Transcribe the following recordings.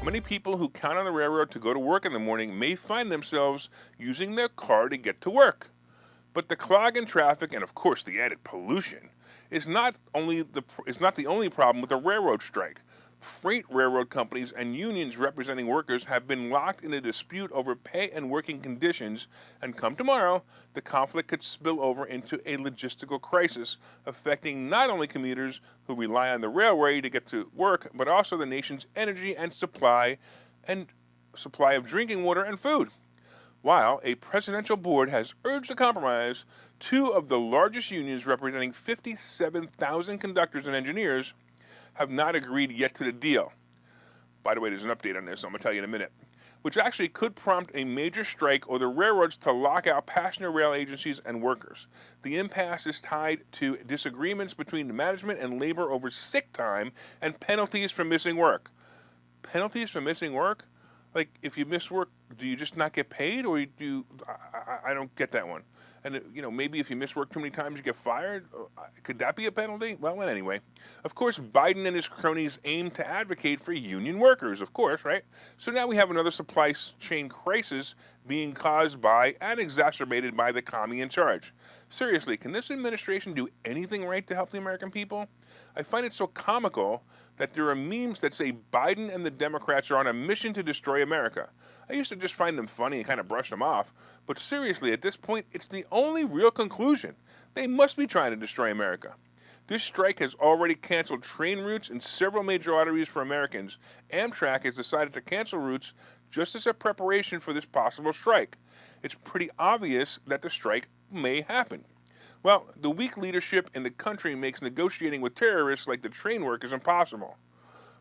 Many people who count on the railroad to go to work in the morning may find themselves using their car to get to work. But the clog in traffic and of course the added pollution is not the only problem with the railroad strike. Freight railroad companies and unions representing workers have been locked in a dispute over pay and working conditions, and come tomorrow, the conflict could spill over into a logistical crisis affecting not only commuters who rely on the railway to get to work, but also the nation's energy and supply of drinking water and food. While a presidential board has urged a compromise, two of the largest unions representing 57,000 conductors and engineers have not agreed yet to the deal. By the way, there's an update on this, I'm going to tell you in a minute, which actually could prompt a major strike or the railroads to lock out passenger rail agencies and workers. The impasse is tied to disagreements between the management and labor over sick time and penalties for missing work. Penalties for missing work? Like, if you miss work, do you just not get paid, or do you, I don't get that one. And, maybe if you miss work too many times, you get fired. Could that be a penalty? Well, anyway. Of course, Biden and his cronies aim to advocate for union workers, of course, right? So now we have another supply chain crisis being caused by and exacerbated by the commie in charge. Seriously, can this administration do anything right to help the American people? I find it so comical that there are memes that say Biden and the Democrats are on a mission to destroy America. I used to just find them funny and kind of brush them off, but seriously, at this point, it's the only real conclusion. They must be trying to destroy America. This strike has already canceled train routes in several major arteries for Americans. Amtrak has decided to cancel routes just as a preparation for this possible strike. It's pretty obvious that the strike may happen. Well, the weak leadership in the country makes negotiating with terrorists like the train workers impossible.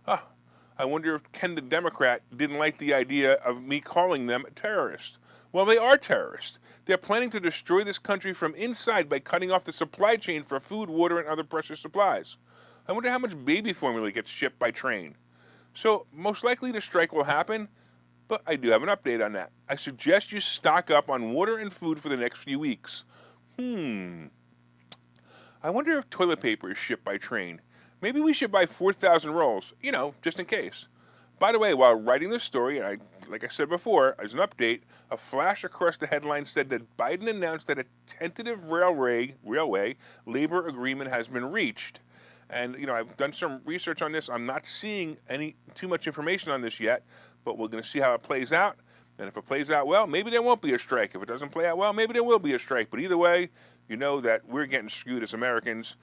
I wonder if Ken the Democrat didn't like the idea of me calling them terrorists. Well, they are terrorists. They're planning to destroy this country from inside by cutting off the supply chain for food, water, and other precious supplies. I wonder how much baby formula gets shipped by train. So, most likely the strike will happen, but I do have an update on that. I suggest you stock up on water and food for the next few weeks. I wonder if toilet paper is shipped by train. Maybe we should buy 4,000 rolls, just in case. By the way, while writing this story, like I said before, as an update, a flash across the headline said that Biden announced that a tentative railway labor agreement has been reached. And, I've done some research on this. I'm not seeing too much information on this yet, but we're going to see how it plays out. And if it plays out well, maybe there won't be a strike. If it doesn't play out well, maybe there will be a strike. But either way, you know that we're getting screwed as Americans.